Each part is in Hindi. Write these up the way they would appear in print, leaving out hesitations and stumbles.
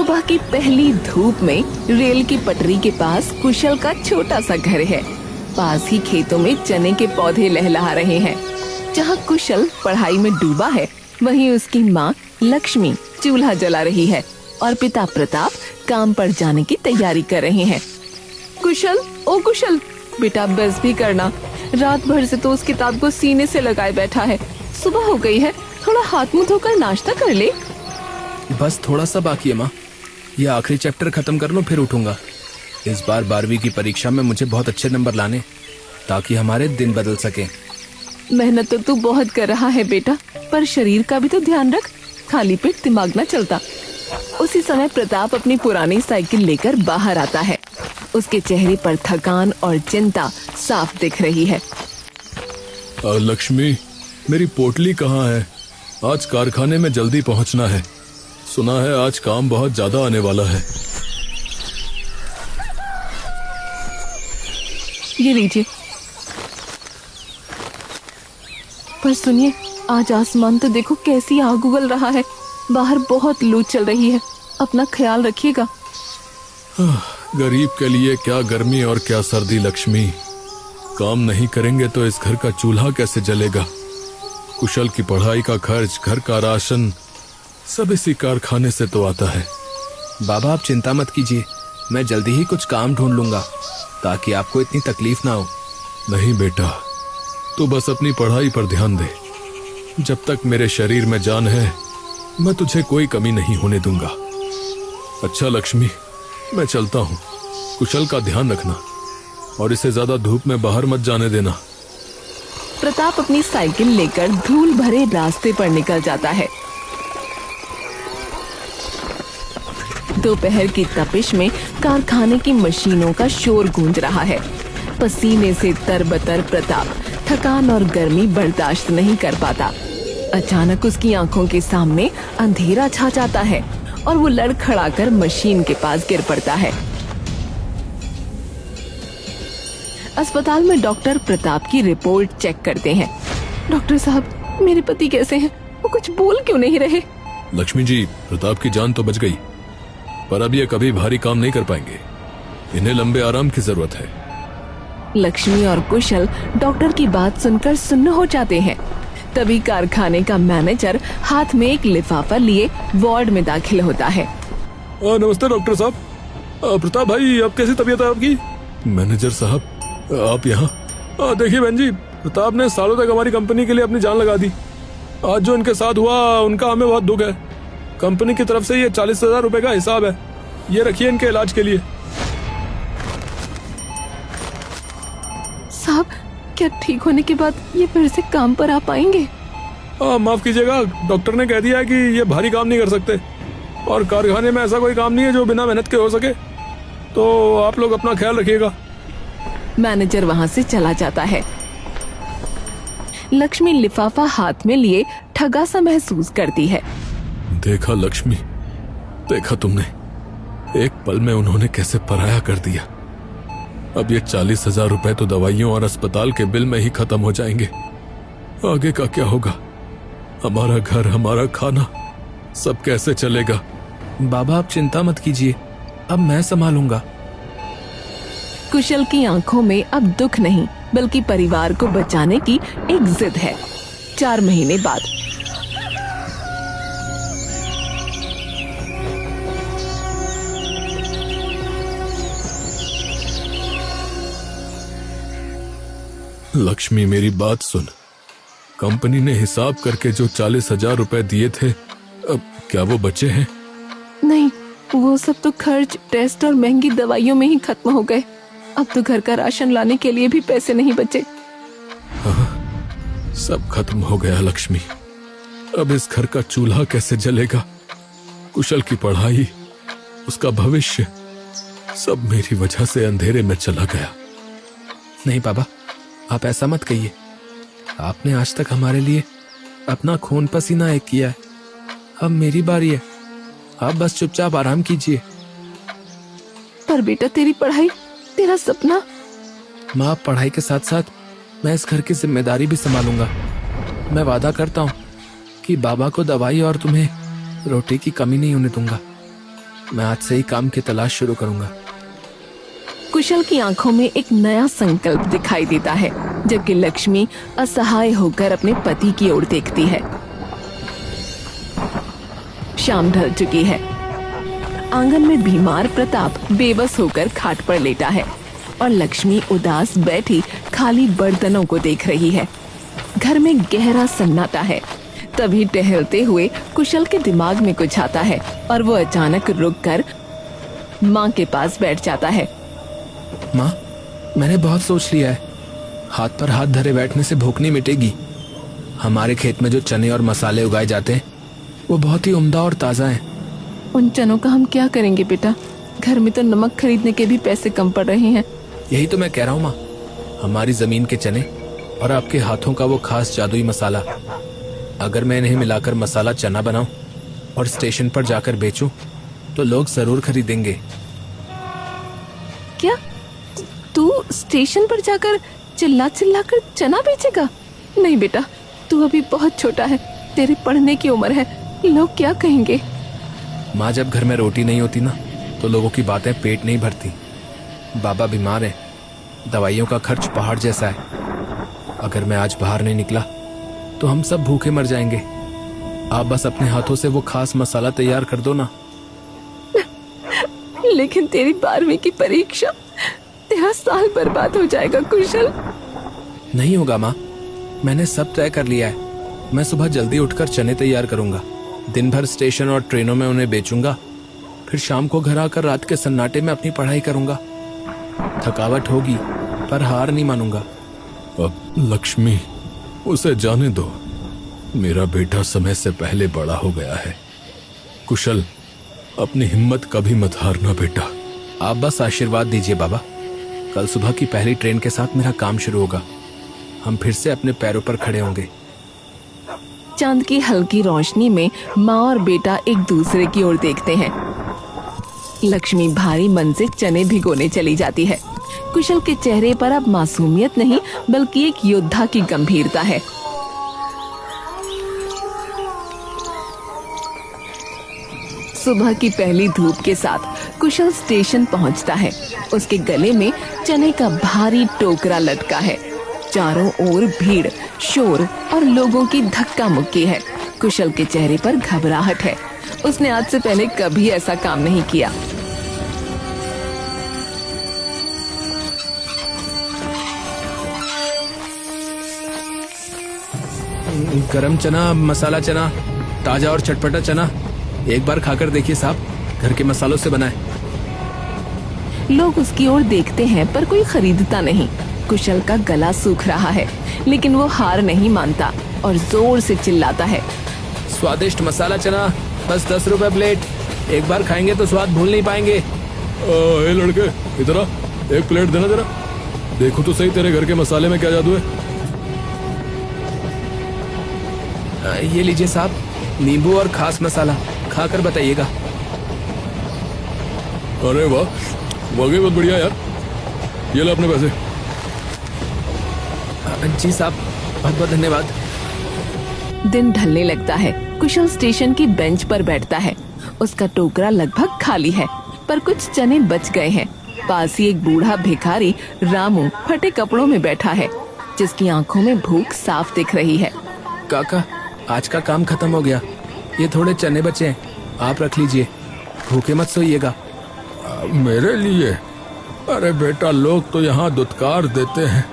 सुबह की पहली धूप में रेल की पटरी के पास कुशल का छोटा सा घर है। पास ही खेतों में चने के पौधे लहलहा रहे हैं। जहाँ कुशल पढ़ाई में डूबा है, वहीं उसकी माँ लक्ष्मी चूल्हा जला रही है और पिता प्रताप काम पर जाने की तैयारी कर रहे हैं। कुशल, ओ कुशल, बेटा बस भी करना। रात भर से तो उस किताब को सीने से लगाए बैठा है। सुबह हो गई है, थोड़ा हाथ मुंह धोकर नाश्ता कर ले। बस थोड़ा सा बाकी है माँ, ये आखिरी चैप्टर खत्म कर लो फिर उठूंगा। इस बार 12वीं की परीक्षा में मुझे बहुत अच्छे नंबर लाने, ताकि हमारे दिन बदल सके। मेहनत तो तू बहुत कर रहा है बेटा, पर शरीर का भी तो ध्यान रख, खाली पेट दिमाग न चलता। उसी समय प्रताप अपनी पुरानी साइकिल लेकर बाहर आता है। उसके चेहरे पर थकान और चिंता साफ दिख रही है। लक्ष्मी, मेरी पोटली कहाँ है? आज कारखाने में जल्दी पहुंचना है। सुना है आज काम बहुत ज्यादा आने वाला है। ये लीजिए। पर सुनिए, आज आसमान तो देखो कैसी आग उगल रहा है। बाहर बहुत लू चल रही है, अपना ख्याल रखिएगा। गरीब के लिए क्या गर्मी और क्या सर्दी लक्ष्मी। काम नहीं करेंगे तो इस घर का चूल्हा कैसे जलेगा? कुशल की पढ़ाई का खर्च, घर का राशन, सब इसी कारखाने से तो आता है। बाबा आप चिंता मत कीजिए, मैं जल्दी ही कुछ काम ढूंढ लूंगा ताकि आपको इतनी तकलीफ ना हो। नहीं बेटा, तू बस अपनी पढ़ाई पर ध्यान दे। जब तक मेरे शरीर में जान है, मैं तुझे कोई कमी नहीं होने दूंगा। अच्छा लक्ष्मी, मैं चलता हूँ। कुशल का ध्यान रखना और इसे ज्यादा धूप में बाहर मत जाने देना। प्रताप अपनी साइकिल लेकर धूल भरे रास्ते पर निकल जाता है। दोपहर की तपिश में कारखाने की मशीनों का शोर गूंज रहा है। पसीने से तरबतर प्रताप थकान और गर्मी बर्दाश्त नहीं कर पाता। अचानक उसकी आंखों के सामने अंधेरा छा जाता है और वो लड़खड़ाकर मशीन के पास गिर पड़ता है। अस्पताल में डॉक्टर प्रताप की रिपोर्ट चेक करते हैं। डॉक्टर साहब, मेरे पति कैसे हैं? वो कुछ बोल क्यों नहीं रहे? लक्ष्मी जी, प्रताप की जान तो बच गई, पर अब ये कभी भारी काम नहीं कर पाएंगे। इन्हें लंबे आराम की जरूरत है। लक्ष्मी और कुशल डॉक्टर की बात सुनकर सुन्न हो जाते हैं। तभी कारखाने का मैनेजर हाथ में एक लिफाफा लिए वार्ड में दाखिल होता है। नमस्ते डॉक्टर साहब। प्रताप भाई, अब कैसी तबीयत है आपकी? मैनेजर साहब, आप यहाँ? देखिए बहन जी, प्रताप ने सालों तक हमारी कंपनी के लिए अपनी जान लगा दी। आज जो इनके साथ हुआ, उनका हमें बहुत दुख है। कंपनी की तरफ से ये 40,000 रुपए का हिसाब है, ये रखिए इनके इलाज के लिए। साहब, क्या ठीक होने के बाद ये फिर से काम पर आ पाएंगे? माफ कीजिएगा, डॉक्टर ने कह दिया है कि ये भारी काम नहीं कर सकते और कारखाने में ऐसा कोई काम नहीं है जो बिना मेहनत के हो सके, तो आप लोग अपना ख्याल रखिएगा। मैनेजर वहाँ से चला जाता है। लक्ष्मी लिफाफा हाथ में लिए ठगा सा महसूस करती है। देखा लक्ष्मी, देखा तुमने, एक पल में उन्होंने कैसे पराया कर दिया। अब ये 40,000 रुपए तो दवाइयों और अस्पताल के बिल में ही खत्म हो जाएंगे। आगे का क्या होगा? हमारा घर, हमारा खाना, सब कैसे चलेगा? बाबा आप चिंता मत कीजिए, अब मैं संभालूंगा। कुशल की आंखों में अब दुख नहीं, बल्कि परिवार को बचाने की एक जिद है। 4 महीने बाद लक्ष्मी, मेरी बात सुन। कंपनी ने हिसाब करके जो 40,000 रुपए दिए थे, अब क्या वो बचे हैं? नहीं, वो सब तो खर्च, टेस्ट और महंगी दवाइयों में ही खत्म हो गए। अब तो घर का राशन लाने के लिए भी पैसे नहीं बचे। हाँ, सब खत्म हो गया लक्ष्मी। अब इस घर का चूल्हा कैसे जलेगा? कुशल की पढ़ाई, उसका भविष्य, सब मेरी वजह से अंधेरे में चला गया। नहीं बाबा, आप ऐसा मत कहिए। आपने आज तक हमारे लिए अपना खून पसीना एक किया है। अब मेरी बारी है, आप बस चुपचाप आराम कीजिए। पर बेटा, तेरी पढ़ाई, तेरा सपना। माँ, पढ़ाई के साथ साथ मैं इस घर की जिम्मेदारी भी संभालूंगा। मैं वादा करता हूँ कि बाबा को दवाई और तुम्हें रोटी की कमी नहीं होने दूंगा। मैं आज से ही काम की तलाश शुरू करूंगा। कुशल की आंखों में एक नया संकल्प दिखाई देता है, जबकि लक्ष्मी असहाय होकर अपने पति की ओर देखती है। शाम ढल चुकी है। आंगन में बीमार प्रताप बेबस होकर खाट पर लेटा है और लक्ष्मी उदास बैठी खाली बर्तनों को देख रही है। घर में गहरा सन्नाटा है। तभी टहलते हुए कुशल के दिमाग में कुछ आता है और वो अचानक रुककर माँ के पास बैठ जाता है। माँ, मैंने बहुत सोच लिया है। हाथ पर हाथ धरे बैठने से भूख नहीं मिटेगी। हमारे खेत में जो चने और मसाले उगाए जाते हैं वो बहुत ही उम्दा और ताज़ा हैं। उन चनों का हम क्या करेंगे बेटा? घर में तो नमक खरीदने के भी पैसे कम पड़ रहे हैं। यही तो मैं कह रहा हूँ माँ, हमारी जमीन के चने और आपके हाथों का वो खास जादुई मसाला, अगर मैं इन्हें मिलाकर मसाला चना बनाऊं और स्टेशन पर जाकर बेचूं तो लोग जरूर खरीदेंगे। क्या तू स्टेशन पर जाकर चिल्ला चिल्ला कर चना बेचेगा? नहीं बेटा, तू अभी बहुत छोटा है, तेरी पढ़ने की उम्र है, लोग क्या कहेंगे? माँ, जब घर में रोटी नहीं होती ना तो लोगों की बातें पेट नहीं भरती। बाबा बीमार है, दवाइयों का खर्च पहाड़ जैसा है। अगर मैं आज बाहर नहीं निकला तो हम सब भूखे मर जाएंगे। आप बस अपने हाथों से वो खास मसाला तैयार कर दो ना। लेकिन तेरी 12वीं की परीक्षा, तेरा साल बर्बाद हो जाएगा कुशल। नहीं होगा माँ, मैंने सब तय कर लिया है। मैं सुबह जल्दी उठकर चने तैयार करूंगा, दिन भर स्टेशन और ट्रेनों में उन्हें बेचूंगा, फिर शाम को घर आकर रात के सन्नाटे में अपनी पढ़ाई करूंगा। थकावट होगी पर हार नहीं मानूंगा। अब लक्ष्मी, उसे जाने दो। मेरा बेटा समय से पहले बड़ा हो गया है। कुशल, अपनी हिम्मत कभी मत हारना बेटा। आप बस आशीर्वाद दीजिए बाबा। कल सुबह की पहली ट्रेन के साथ मेरा काम शुरू होगा। हम फिर से अपने पैरों पर खड़े होंगे। चांद की हल्की रोशनी में माँ और बेटा एक दूसरे की ओर देखते हैं। लक्ष्मी भारी मन से चने भिगोने चली जाती है। कुशल के चेहरे पर अब मासूमियत नहीं बल्कि एक योद्धा की गंभीरता है। सुबह की पहली धूप के साथ कुशल स्टेशन पहुंचता है। उसके गले में चने का भारी टोकरा लटका है। चारों ओर भीड़, शोर और लोगों की धक्का मुक्की है। कुशल के चेहरे पर घबराहट है। उसने आज से पहले कभी ऐसा काम नहीं किया। गरम चना, मसाला चना, ताजा और चटपटा चना, एक बार खाकर देखिए साहब, घर के मसालों से बना है। लोग उसकी ओर देखते हैं पर कोई खरीदता नहीं। कुशल का गला सूख रहा है लेकिन वो हार नहीं मानता और जोर से चिल्लाता है। स्वादिष्ट मसाला चना बस 10 रुपए प्लेट। एक बार खाएंगे तो स्वाद भूल नहीं पाएंगे। ए लड़के, इधर आ, एक प्लेट देना जरा। देखो तो सही तेरे घर के मसाले में क्या जादू है। ये लीजिए साहब, नींबू और खास मसाला, खाकर बताइएगा। अरे वाह, वाकई बहुत बढ़िया यार। ये ले अपने पैसे। जी साहब, बहुत बहुत धन्यवाद। दिन ढलने लगता है। कुशल स्टेशन की बेंच पर बैठता है। उसका टोकरा लगभग खाली है पर कुछ चने बच गए हैं। पास ही एक बूढ़ा भिखारी रामू फटे कपड़ों में बैठा है, जिसकी आंखों में भूख साफ दिख रही है। काका, आज का काम खत्म हो गया। ये थोड़े चने बचे हैं, आप रख लीजिए। भूखे मत सोइएगा। मेरे लिए? अरे बेटा, लोग तो यहाँ दुत्कार देते हैं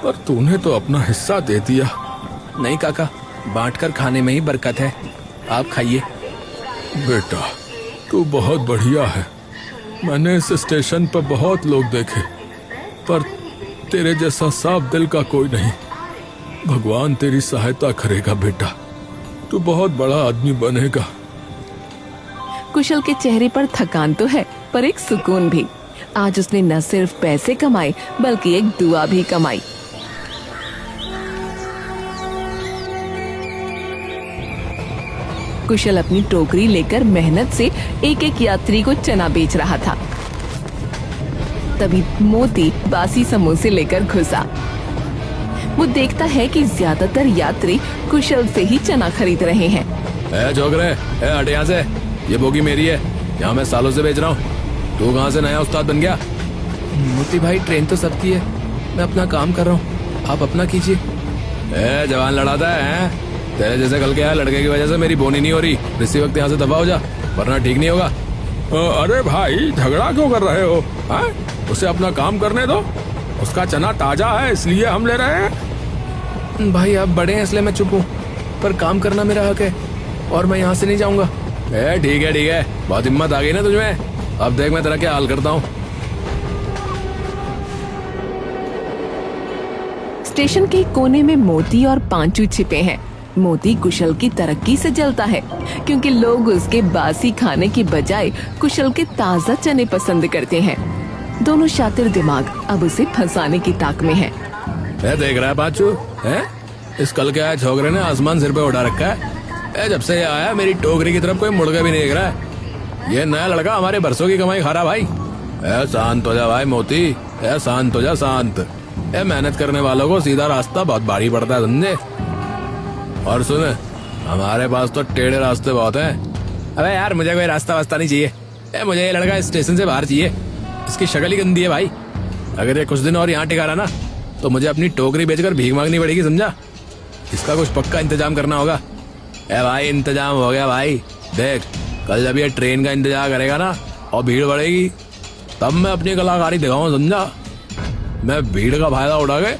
पर तूने तो अपना हिस्सा दे दिया। नहीं काका, बांटकर खाने में ही बरकत है। आप खाइए। बेटा, तू बहुत बढ़िया है। मैंने इस स्टेशन पर बहुत लोग देखे पर तेरे जैसा साफ दिल का कोई नहीं। भगवान तेरी सहायता करेगा बेटा, तू बहुत बड़ा आदमी बनेगा। कुशल के चेहरे पर थकान तो है पर एक सुकून भी। आज उसने न सिर्फ पैसे कमाए बल्कि एक दुआ भी कमाई। कुशल अपनी टोकरी लेकर मेहनत से एक एक यात्री को चना बेच रहा था। तभी मोती बासी समोसे लेकर घुसा। वो देखता है कि ज्यादातर यात्री कुशल से ही चना खरीद रहे हैं। जोगरे, हट यहाँ से, ये बोगी मेरी है। यहाँ मैं सालों से बेच रहा हूँ। तू कहाँ से नया उस्ताद बन गया? मोती भाई ट्रेन तो सबकी है, मैं अपना काम कर रहा हूँ, आप अपना कीजिए। जवान लड़ाता है? तेरे जैसे कल के आए लड़के की वजह से मेरी बोनी नहीं हो रही। इसी वक्त यहाँ से दफा हो जा, वरना ठीक नहीं होगा। अरे भाई झगड़ा क्यों कर रहे हो? उसे अपना काम करने दो, उसका चना ताजा है इसलिए हम ले रहे हैं। भाई आप बड़े हैं इसलिए मैं चुप हूँ, पर काम करना मेरा हक है और मैं यहाँ से नहीं जाऊंगा। ठीक है, बहुत हिम्मत आ गई ना तुझमें। अब देख मैं तेरा क्या हाल करता हूँ। स्टेशन के कोने में मोती और पांचू छिपे हैं। मोती कुशल की तरक्की से जलता है क्योंकि लोग उसके बासी खाने की बजाय कुशल के ताजा चने पसंद करते हैं। दोनों शातिर दिमाग अब उसे फंसाने की ताक में हैं। देख रहा है पांचू, इस कल के आए छोकरे ने आसमान सिर पे उठा रखा है। जब से ये आया मेरी टोकरी की तरफ कोई मुड़ के भी नहीं देख रहा है। ये नया लड़का हमारे बरसों की कमाई खा रहा भाई। शांत हो जा भाई मोती, शांत हो जा, शांत। मेहनत करने वालों को सीधा रास्ता बहुत भारी पड़ता है, समझे? और सुन, हमारे पास तो टेढ़े रास्ते बहुत हैं। अबे यार मुझे कोई रास्ता वास्ता नहीं चाहिए। मुझे ये लड़का स्टेशन से बाहर चाहिए। इसकी शक्ल ही गंदी है भाई। अगर ये कुछ दिन और यहाँ टिका रहा ना तो मुझे अपनी टोकरी बेचकर भीख मांगनी पड़ेगी, समझा? इसका कुछ पक्का इंतजाम करना होगा। भाई इंतजाम हो गया भाई। देख कल जब ये ट्रेन का इंतजार करेगा ना और भीड़ बढ़ेगी तब मैं अपनी कलाकारी दिखाऊंगा, समझा? मैं भीड़ का फायदा उठा के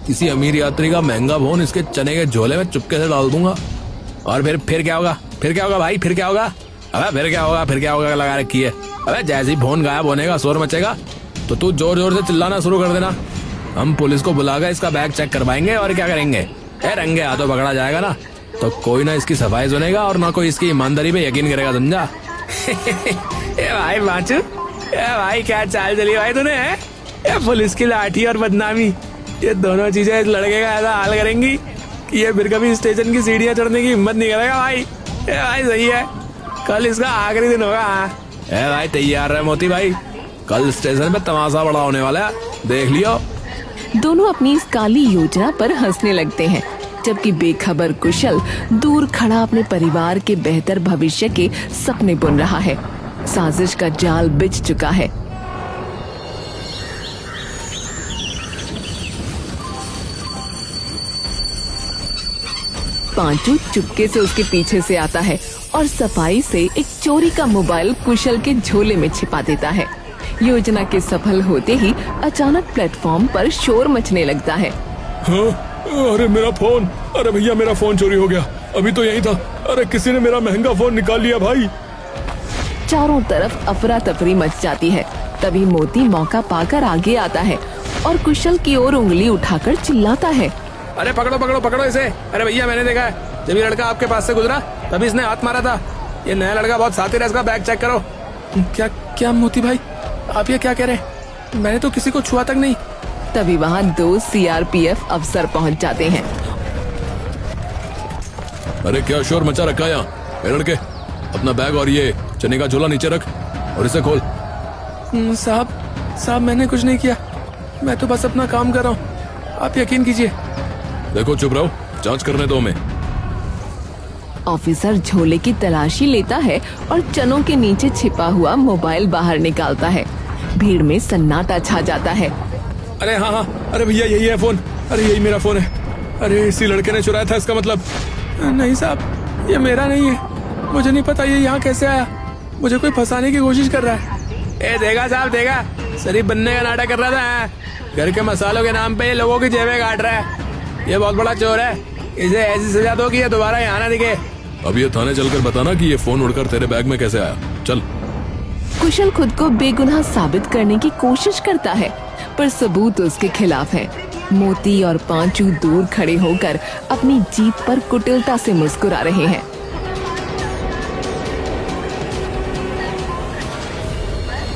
किसी अमीर यात्री का महंगा फोन इसके चने के झोले में चुपके से डाल दूंगा। और फिर क्या होगा? भाई फिर क्या होगा? अबे फिर क्या होगा लगा रखी है। अबे जैसे ही फोन गायब होने का शोर मचेगा तो तू जोर जोर से चिल्लाना शुरू कर देना। हम पुलिस को बुलाकर इसका बैग चेक करवाएंगे और क्या करेंगे, रंगे हाथों पकड़ा जाएगा ना तो कोई ना इसकी सफाई सुनेगा और ना कोई इसकी ईमानदारी पे यकीन करेगा, समझा? भाई बाचू, भाई क्या चाल चली भाई तूने? पुलिस की लाठी और बदनामी, ये दोनों चीजें इस लड़के का ऐसा हाल करेंगी कि ये फिर कभी स्टेशन की सीढ़ियां चढ़ने की हिम्मत नहीं करेगा भाई। भाई सही है, कल इसका आखिरी दिन होगा। भाई तैयार है मोती भाई, कल स्टेशन पे तमाशा बड़ा होने वाला है, देख लियो। दोनों अपनी इस काली योजना पर हंसने लगते हैं, जबकि बेखबर कुशल दूर खड़ा अपने परिवार के बेहतर भविष्य के सपने बुन रहा है। साजिश का जाल बिछ चुका है। पांचू चुपके से उसके पीछे से आता है और सफाई से एक चोरी का मोबाइल कुशल के झोले में छिपा देता है। योजना के सफल होते ही अचानक प्लेटफॉर्म पर शोर मचने लगता है। हाँ? अरे मेरा फोन, अरे भैया मेरा फोन चोरी हो गया, अभी तो यही था। अरे किसी ने मेरा महंगा फोन निकाल लिया भाई। चारों तरफ अफरा तफरी मच जाती है। तभी मोती मौका पाकर आगे आता है और कुशल की ओर उंगली उठाकर चिल्लाता है। अरे पकड़ो इसे। अरे भैया मैंने देखा है, जब ये लड़का आपके पास से गुजरा तभी इसने हाथ मारा था। ये नया लड़का बहुत शातिर है, इसका बैग चेक करो। क्या मोती भाई आप ये क्या कह रहे हैं? मैंने तो किसी को छुआ तक नहीं। तभी वहाँ 2 सीआरपीएफ अफसर पहुँच जाते हैं। अरे क्या शोर मचा रखा है यहाँ? ये लड़के अपना बैग और ये चने का झोला नीचे रख और इसे खोल। साहब मैंने कुछ नहीं किया, मैं तो बस अपना काम कर रहा हूँ, आप यकीन कीजिए। देखो चुप रहो, जांच करने दो हमें। ऑफिसर झोले की तलाशी लेता है और चनों के नीचे छिपा हुआ मोबाइल बाहर निकालता है। भीड़ में सन्नाटा छा जाता है। अरे हाँ, अरे भैया यही है फोन। अरे यही मेरा फोन है। अरे इसी लड़के ने चुराया था इसका मतलब। नहीं साहब ये मेरा नहीं है, मुझे नहीं पता ये यहाँ कैसे आया। मुझे कोई फंसाने की कोशिश कर रहा है। देगा साहब देगा, शरीफ बनने का नाटक कर रहा था। घर के मसालों के नाम पे ये लोगों की जेबें काट रहा है। ये बहुत बड़ा चोर है, इसे ऐसी सजा दो कि ये दोबारा यहाँ ना दिखे। अब ये थाने चलकर बताना कि ये फोन उड़कर तेरे बैग में कैसे आया। चल। कुशल खुद को बेगुनाह साबित करने की कोशिश करता है, पर सबूत उसके खिलाफ है। मोती और पांचू दूर खड़े होकर अपनी जीत पर कुटिलता से मुस्कुरा रहे हैं।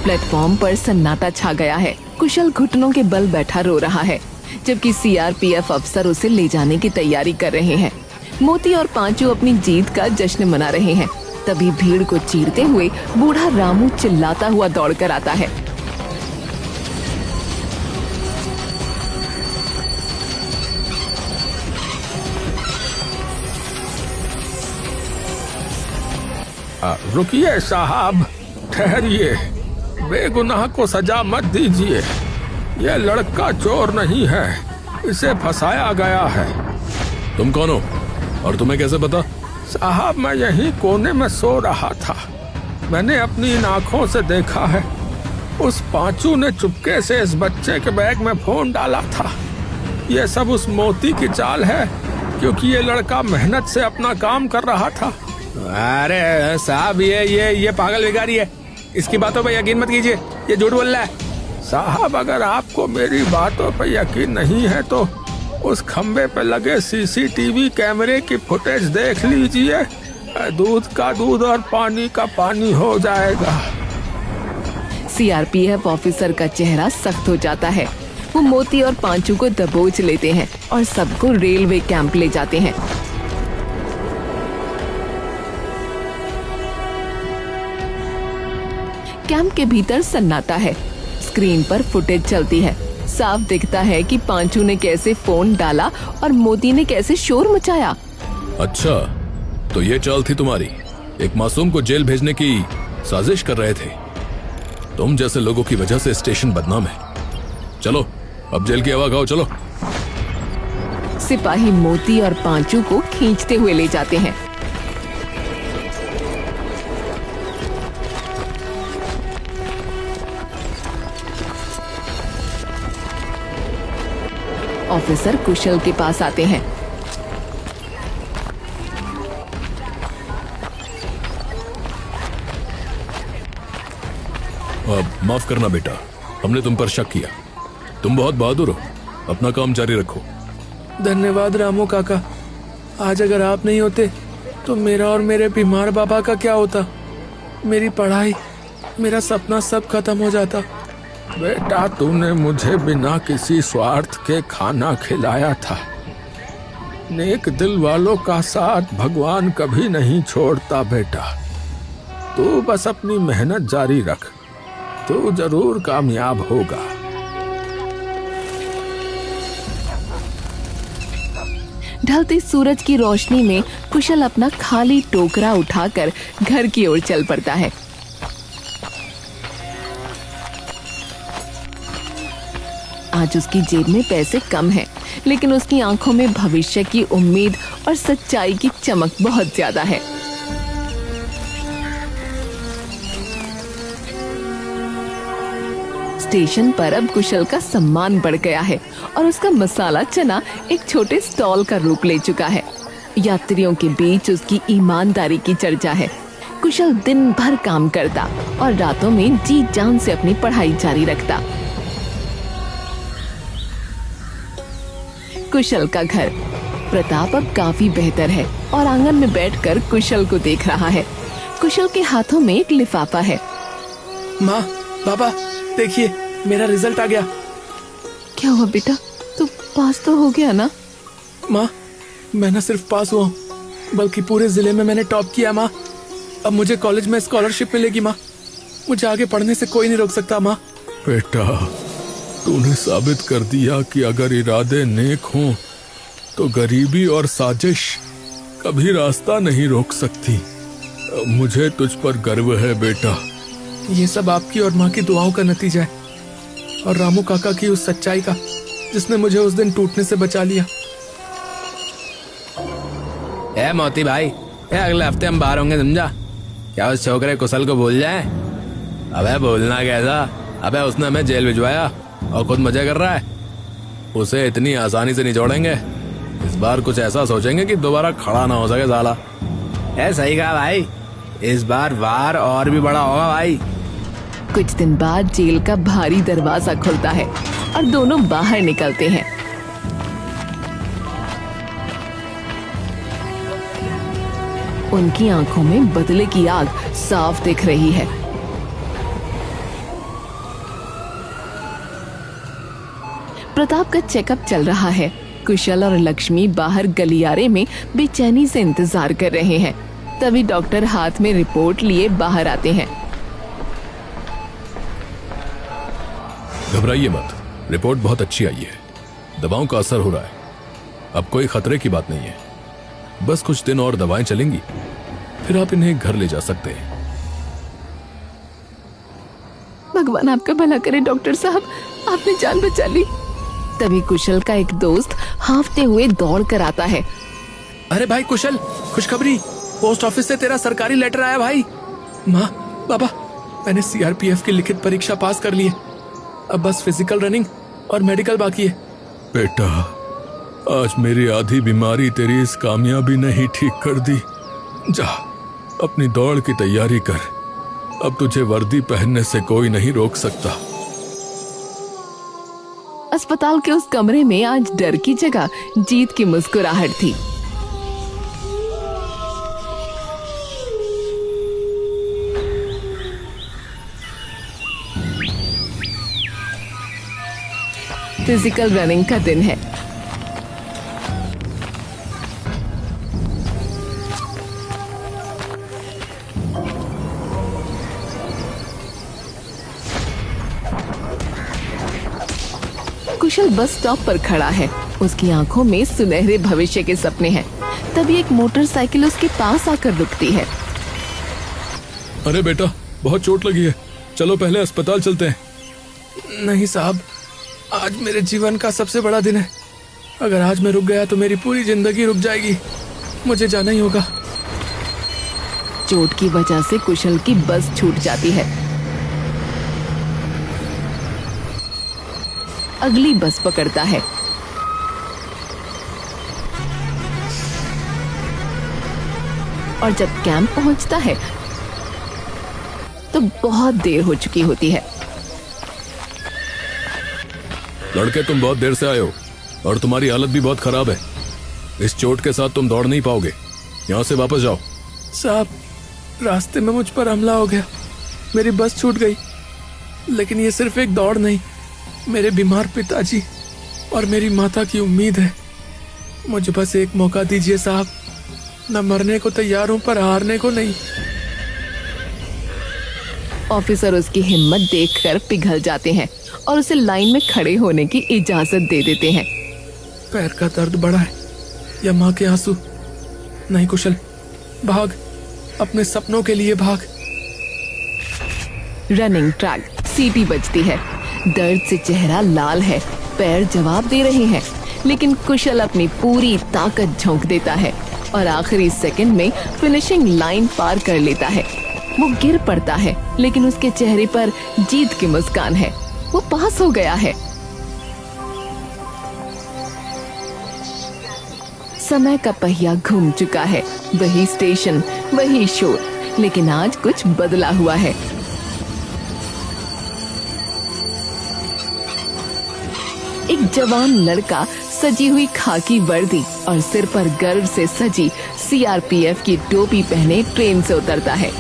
प्लेटफॉर्म पर सन्नाटा छा गया है। कुशल घुटनों के बल बैठा रो रहा है, जबकि सीआरपीएफ अफसर उसे ले जाने की तैयारी कर रहे हैं। मोती और पांचू अपनी जीत का जश्न मना रहे हैं। तभी भीड़ को चीरते हुए बूढ़ा रामू चिल्लाता हुआ दौड़कर आता है। रुकिए साहब, ठहरिए, बेगुनाह को सजा मत दीजिए। यह लड़का चोर नहीं है, इसे फंसाया गया है। तुम कौन हो और तुम्हें कैसे पता? साहब, मैं यहीं कोने में सो रहा था। मैंने अपनी इन आंखों से देखा है, उस पांचू ने चुपके से इस बच्चे के बैग में फोन डाला था। यह सब उस मोती की चाल है, क्योंकि ये लड़का मेहनत से अपना काम कर रहा था। अरे साहब, ये पागल भिखारी है, इसकी बातों पर यकीन मत कीजिए, ये झूठ बोल रहा है। साहब, अगर आपको मेरी बातों पर यकीन नहीं है तो उस खंबे पे लगे सीसीटीवी कैमरे की फुटेज देख लीजिए। दूध का दूध और पानी का पानी हो जाएगा। सीआरपीएफ ऑफिसर का चेहरा सख्त हो जाता है। वो मोती और पांचू को दबोच लेते हैं और सबको रेलवे कैंप ले जाते हैं। कैंप के भीतर सन्नाटा है। स्क्रीन पर फुटेज चलती है। साफ दिखता है कि पांचू ने कैसे फोन डाला और मोती ने कैसे शोर मचाया। अच्छा, तो ये चाल थी तुम्हारी। एक मासूम को जेल भेजने की साजिश कर रहे थे। तुम जैसे लोगों की वजह से स्टेशन बदनाम है। चलो, अब जेल की हवा खाओ, चलो। सिपाही मोती और पांचू को खींचते हुए ले जाते हैं। ऑफिसर कुशल के पास आते हैं। माफ करना बेटा, हमने तुम पर शक किया। तुम बहुत बहादुर हो, अपना काम जारी रखो। धन्यवाद रामू काका। आज अगर आप नहीं होते तो मेरा और मेरे बीमार बाबा का क्या होता? मेरी पढ़ाई, मेरा सपना सब खत्म हो जाता। बेटा, तूने मुझे बिना किसी स्वार्थ के खाना खिलाया था। नेक दिल वालों का साथ भगवान कभी नहीं छोड़ता बेटा। तू बस अपनी मेहनत जारी रख, तू जरूर कामयाब होगा। ढलते सूरज की रोशनी में कुशल अपना खाली टोकरा उठाकर घर की ओर चल पड़ता है। आज उसकी जेब में पैसे कम हैं, लेकिन उसकी आंखों में भविष्य की उम्मीद और सच्चाई की चमक बहुत ज्यादा है। स्टेशन पर अब कुशल का सम्मान बढ़ गया है और उसका मसाला चना एक छोटे स्टॉल का रूप ले चुका है। यात्रियों के बीच उसकी ईमानदारी की चर्चा है। कुशल दिन भर काम करता और रातों में जी जान से अपनी पढ़ाई जारी रखता। कुशल का घर। प्रताप अब काफी बेहतर है और आंगन में बैठकर कुशल को देख रहा है। कुशल के हाथों में एक लिफाफा है। माँ, पापा, देखिए मेरा रिजल्ट आ गया। क्या हुआ बेटा, तू पास तो हो गया ना? माँ, मैं न सिर्फ पास हुआ हूँ, बल्कि पूरे जिले में मैंने टॉप किया। माँ, अब मुझे कॉलेज में स्कॉलरशिप मिलेगी। माँ, मुझे आगे पढ़ने से कोई नहीं रोक सकता। माँ, बेटा, तूने साबित कर दिया कि अगर इरादे नेक हों तो गरीबी और साजिश कभी रास्ता नहीं रोक सकती। मुझे तुझ पर गर्व है बेटा। ये सब आपकी और माँ की दुआओं का नतीजा है, और रामू काका की उस सच्चाई का जिसने मुझे उस दिन टूटने से बचा लिया। ए मोती भाई, अगले हफ्ते हम बाहर होंगे, समझा? क्या उस छोकरे कुशल को भूल जाए? अबे भूलना कैसा? अबे उसने हमें जेल भिजवाया और खुद मजे कर रहा है। उसे इतनी आसानी से नहीं छोड़ेंगे। इस बार कुछ ऐसा सोचेंगे कि दोबारा खड़ा ना हो सके साला। सही कहा भाई, इस बार वार और भी बड़ा होगा भाई। कुछ दिन बाद जेल का भारी दरवाजा खुलता है और दोनों बाहर निकलते हैं। उनकी आंखों में बदले की आग साफ दिख रही है। प्रताप का चेकअप चल रहा है। कुशल और लक्ष्मी बाहर गलियारे में बेचैनी से इंतजार कर रहे हैं। तभी डॉक्टर हाथ में रिपोर्ट लिए बाहर आते हैं। घबराइए मत, रिपोर्ट बहुत अच्छी आई है। दवाओं का असर हो रहा है। अब कोई खतरे की बात नहीं है। बस कुछ दिन और दवाएं चलेंगी, फिर आप इन्हें घर ले जा सकते हैं। भगवान आपका भला करे डॉक्टर साहब, आपने जान बचा ली। तभी कुशल का एक दोस्त हांफते हुए दौड़ कर आता है। अरे भाई कुशल, खुशखबरी, पोस्ट ऑफिस से तेरा सरकारी लेटर आया भाई। माँ, पापा, मैंने सीआरपीएफ की लिखित परीक्षा पास कर ली है। अब बस फिजिकल रनिंग और मेडिकल बाकी है। बेटा, आज मेरी आधी बीमारी तेरी इस कामयाबी ने ही ठीक कर दी। जा, अपनी दौड़ की तैयारी कर। अब तुझे वर्दी पहनने से कोई नहीं रोक सकता। अस्पताल के उस कमरे में आज डर की जगह जीत की मुस्कुराहट थी। फिजिकल रनिंग का दिन है। कुशल बस स्टॉप पर खड़ा है। उसकी आंखों में सुनहरे भविष्य के सपने हैं। तभी एक मोटरसाइकिल उसके पास आकर रुकती है। अरे बेटा, बहुत चोट लगी है, चलो पहले अस्पताल चलते हैं। नहीं साहब, आज मेरे जीवन का सबसे बड़ा दिन है। अगर आज मैं रुक गया तो मेरी पूरी जिंदगी रुक जाएगी। मुझे जाना ही होगा। चोट की वजह से कुशल की बस छूट जाती है। अगली बस पकड़ता है। और जब कैंप पहुंचता है तो बहुत देर हो चुकी होती है। लड़के, तुम बहुत देर से आए हो और तुम्हारी हालत भी बहुत खराब है। इस चोट के साथ तुम दौड़ नहीं पाओगे। यहाँ से वापस जाओ। साहब, रास्ते में मुझ पर हमला हो गया, मेरी बस छूट गई। लेकिन ये सिर्फ एक दौड़ नहीं, मेरे बीमार पिताजी और मेरी माता की उम्मीद है। मुझे बस एक मौका दीजिए साहब। मैं मरने को तैयार हूं पर हारने को नहीं। ऑफिसर उसकी हिम्मत देखकर पिघल जाते हैं और उसे लाइन में खड़े होने की इजाजत दे देते हैं। पैर का दर्द बढ़ा है या माँ के आंसू? नहीं कुशल, भाग, अपने सपनों के लिए भाग। रनिंग ट्रैक, सीटी बजती है। दर्द से चेहरा लाल है, पैर जवाब दे रहे हैं, लेकिन कुशल अपनी पूरी ताकत झोंक देता है और आखिरी सेकंड में फिनिशिंग लाइन पार कर लेता है। वो गिर पड़ता है, लेकिन उसके चेहरे पर जीत की मुस्कान है। वो पास हो गया है। समय का पहिया घूम चुका है। वही स्टेशन, वही शोर, लेकिन आज कुछ बदला हुआ है। एक जवान लड़का सजी हुई खाकी वर्दी और सिर पर गर्व से सजी सीआरपीएफ की टोपी पहने ट्रेन से उतरता है।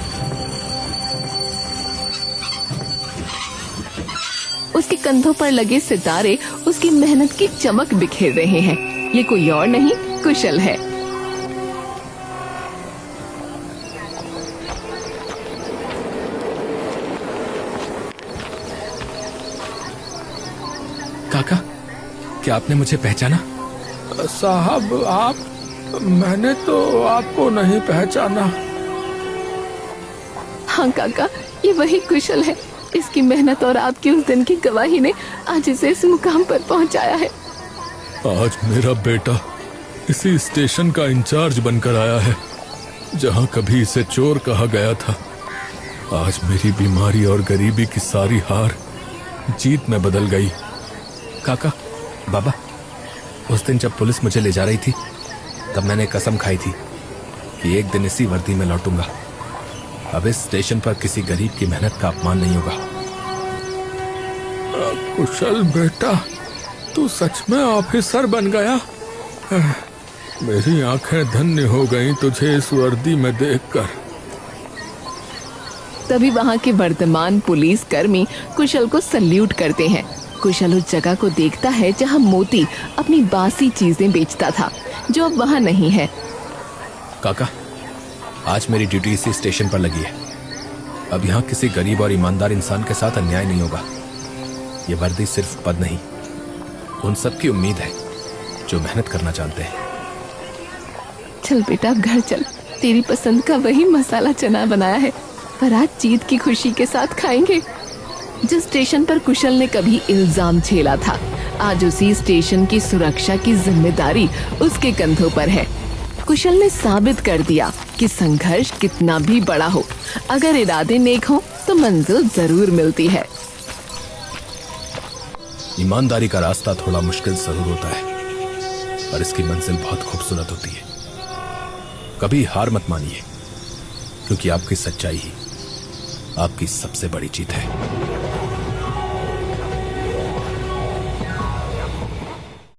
उसके कंधों पर लगे सितारे उसकी मेहनत की चमक बिखेर रहे हैं। ये कोई और नहीं, कुशल है। काका, क्या आपने मुझे पहचाना? साहब, आप? मैंने तो आपको नहीं पहचाना। हाँ काका, ये वही कुशल है। इसकी मेहनत और आपकी उस दिन की गवाही ने आज इसे इस मुकाम पर पहुंचाया है। आज मेरा बेटा इसी स्टेशन का इंचार्ज बनकर आया है जहां कभी इसे चोर कहा गया था। आज मेरी बीमारी और गरीबी की सारी हार जीत में बदल गई। काका, बाबा, उस दिन जब पुलिस मुझे ले जा रही थी तब मैंने कसम खाई थी कि एक दिन इसी वर्दी में लौटूंगा। अब इस स्टेशन पर किसी गरीब की मेहनत का अपमान नहीं होगा। कुशल बेटा, तू सच में ऑफिसर बन गया। मेरी आंखें धन्य हो गईं तुझे इस वर्दी में देखकर। तभी वहाँ के वर्तमान पुलिस कर्मी कुशल को सल्यूट करते हैं। कुशल उस जगह को देखता है जहाँ मोती अपनी बासी चीजें बेचता था, जो अब वहाँ नहीं है। काका, आज मेरी ड्यूटी इसी स्टेशन पर लगी है। अब यहाँ किसी गरीब और ईमानदार इंसान के साथ अन्याय नहीं होगा। ये वर्दी सिर्फ पद नहीं, उन सब की उम्मीद है जो मेहनत करना जानते हैं। चल बेटा, घर चल। तेरी पसंद का वही मसाला चना बनाया है, पर आज जीत की खुशी के साथ खाएंगे। जिस स्टेशन पर कुशल ने कभी इल्जाम झेला था, आज उसी स्टेशन की सुरक्षा की जिम्मेदारी उसके कंधों पर है। कुशल ने साबित कर दिया कि संघर्ष कितना भी बड़ा हो, अगर इरादे नेक हो तो मंजिल जरूर मिलती है। ईमानदारी का रास्ता थोड़ा मुश्किल जरूर होता है, पर इसकी मंजिल बहुत खूबसूरत होती है। कभी हार मत मानिए, क्योंकि आपकी सच्चाई ही आपकी सबसे बड़ी जीत है।